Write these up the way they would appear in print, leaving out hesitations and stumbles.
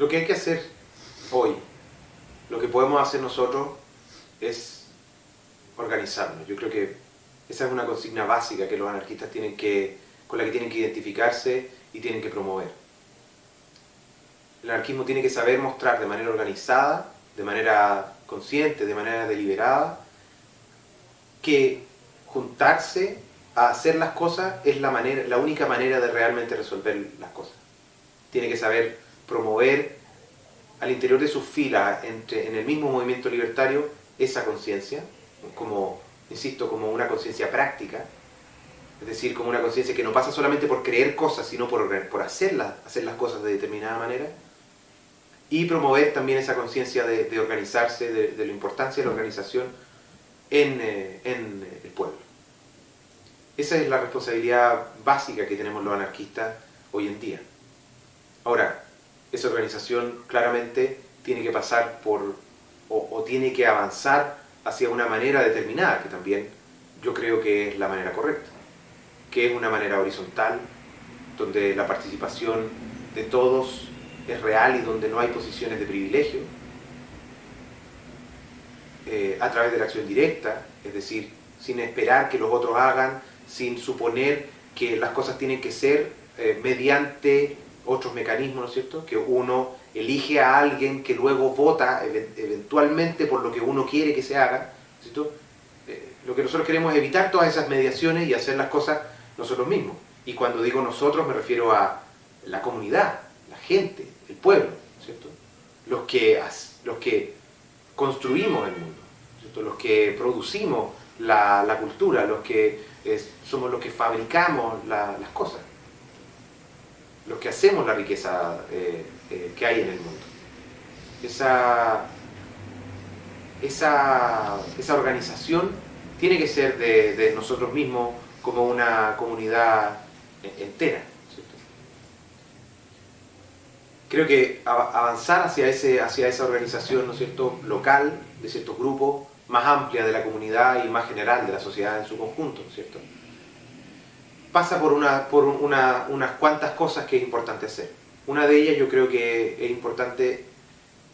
Lo que hay que hacer hoy, lo que podemos hacer nosotros es organizarnos. Yo creo que esa es una consigna básica que los anarquistas con la que tienen que identificarse y tienen que promover. El anarquismo tiene que saber mostrar de manera organizada, de manera consciente, de manera deliberada, que juntarse a hacer las cosas es la única manera de realmente resolver las cosas. Tiene que saber promover al interior de sus filas, en el mismo movimiento libertario, esa conciencia, como, insisto, como una conciencia práctica, es decir, como una conciencia que no pasa solamente por creer cosas, sino por hacer las cosas de determinada manera, y promover también esa conciencia de organizarse, de la importancia de la organización en el pueblo. Esa es la responsabilidad básica que tenemos los anarquistas hoy en día. Ahora, esa organización claramente tiene que pasar por, o tiene que avanzar hacia una manera determinada, que también yo creo que es la manera correcta, que es una manera horizontal, donde la participación de todos es real y donde no hay posiciones de privilegio, a través de la acción directa, es decir, sin esperar que los otros hagan, sin suponer que las cosas tienen que ser mediante otros mecanismos, ¿no es cierto? Que uno elige a alguien que luego vota eventualmente por lo que uno quiere que se haga, ¿no es cierto? Lo que nosotros queremos es evitar todas esas mediaciones y hacer las cosas nosotros mismos. Y cuando digo nosotros me refiero a la comunidad, la gente, el pueblo, ¿no es cierto? Los que construimos el mundo, ¿no es cierto? Los que producimos la cultura, somos los que fabricamos las cosas, los que hacemos la riqueza que hay en el mundo. Esa organización tiene que ser de nosotros mismos como una comunidad entera, ¿cierto? Creo que avanzar hacia esa organización, ¿no es cierto?, local, de ciertos grupos, más amplia de la comunidad y más general de la sociedad en su conjunto, ¿no es cierto?, pasa por unas cuantas cosas que es importante hacer. Una de ellas yo creo que es importante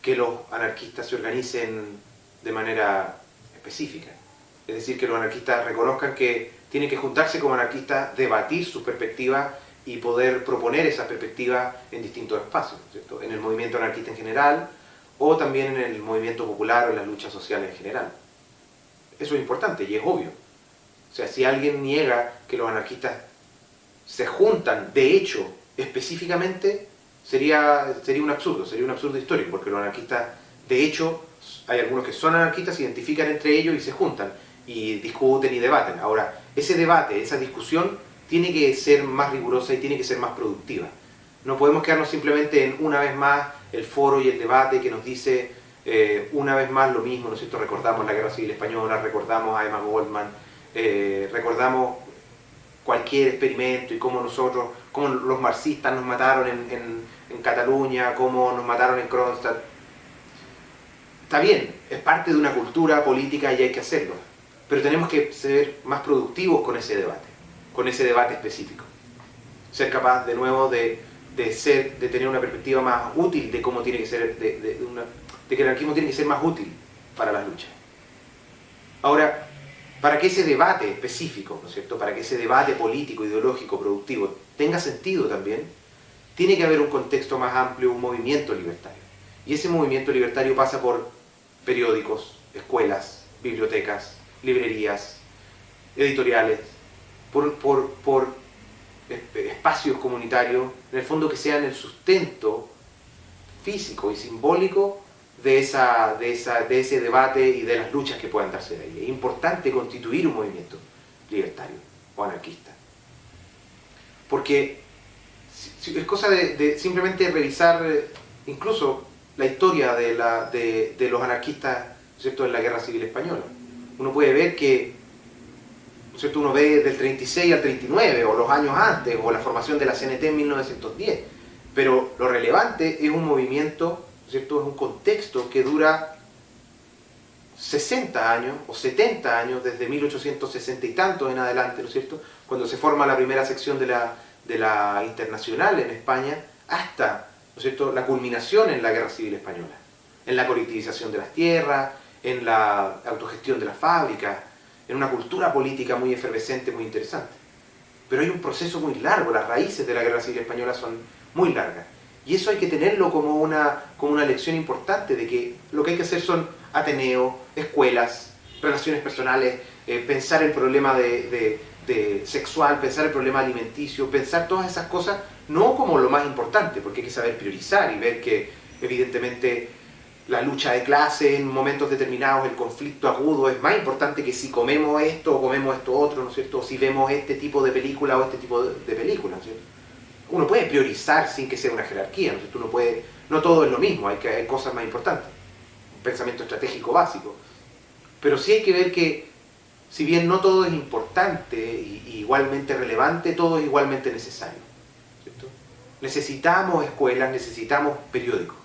que los anarquistas se organicen de manera específica. Es decir, que los anarquistas reconozcan que tienen que juntarse como anarquistas, debatir sus perspectivas y poder proponer esas perspectivas en distintos espacios, ¿cierto? En el movimiento anarquista en general o también en el movimiento popular o en las luchas sociales en general. Eso es importante y es obvio. O sea, si alguien niega que los anarquistas se juntan, de hecho, específicamente, sería un absurdo histórico, porque los anarquistas, de hecho, hay algunos que son anarquistas, se identifican entre ellos y se juntan, y discuten y debaten. Ahora, ese debate, esa discusión, tiene que ser más rigurosa y tiene que ser más productiva. No podemos quedarnos simplemente en, una vez más, el foro y el debate que nos dice una vez más lo mismo, ¿no es cierto? Recordamos la Guerra Civil Española, recordamos a Emma Goldman, recordamos cualquier experimento y cómo los marxistas nos mataron en Cataluña, cómo nos mataron en Kronstadt. Está bien, es parte de una cultura política y hay que hacerlo, pero tenemos que ser más productivos con ese debate específico. Ser capaz de nuevo de tener una perspectiva más útil de cómo tiene que ser, de que el anarquismo tiene que ser más útil para las luchas. Ahora, para que ese debate específico, ¿no es cierto?, para que ese debate político, ideológico, productivo tenga sentido también, tiene que haber un contexto más amplio, un movimiento libertario. Y ese movimiento libertario pasa por periódicos, escuelas, bibliotecas, librerías, editoriales, por espacios comunitarios, en el fondo que sean el sustento físico y simbólico de ese debate y de las luchas que puedan darse de ahí. Es importante constituir un movimiento libertario o anarquista. Porque es cosa de simplemente revisar incluso la historia de los anarquistas, ¿cierto?, en la Guerra Civil Española. Uno puede ver que, ¿cierto?, uno ve del 36 al 39, o los años antes, o la formación de la CNT en 1910. Pero lo relevante es un movimiento, ¿cierto?, es un contexto que dura 60 años o 70 años, desde 1860 y tantos en adelante, ¿no es cierto?, cuando se forma la primera sección de la Internacional en España, hasta es cierto?, la culminación en la Guerra Civil Española, en la colectivización de las tierras, en la autogestión de las fábricas, en una cultura política muy efervescente, muy interesante. Pero hay un proceso muy largo, las raíces de la Guerra Civil Española son muy largas. Y eso hay que tenerlo como una lección importante, de que lo que hay que hacer son ateneos, escuelas, relaciones personales, pensar el problema de sexual, pensar el problema alimenticio, pensar todas esas cosas, no como lo más importante, porque hay que saber priorizar y ver que evidentemente la lucha de clase en momentos determinados, el conflicto agudo es más importante que si comemos esto o comemos esto otro, ¿no es cierto? O si vemos este tipo de película o este tipo de película, ¿no es cierto? Uno puede priorizar sin que sea una jerarquía, ¿no es cierto? No todo es lo mismo, hay cosas más importantes, un pensamiento estratégico básico. Pero sí hay que ver que, si bien no todo es importante y igualmente relevante, todo es igualmente necesario, ¿cierto? Necesitamos escuelas, necesitamos periódicos,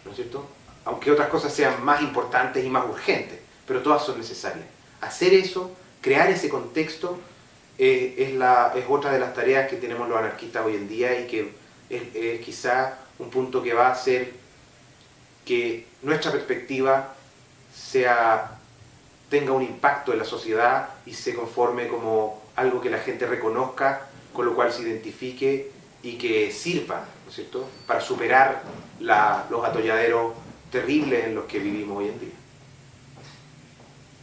¿no es cierto? Aunque otras cosas sean más importantes y más urgentes, pero todas son necesarias. Hacer eso, crear ese contexto, es otra de las tareas que tenemos los anarquistas hoy en día, y que es quizá un punto que va a hacer que nuestra perspectiva tenga un impacto en la sociedad y se conforme como algo que la gente reconozca, con lo cual se identifique y que sirva, ¿no es cierto?, para superar los atolladeros terribles en los que vivimos hoy en día.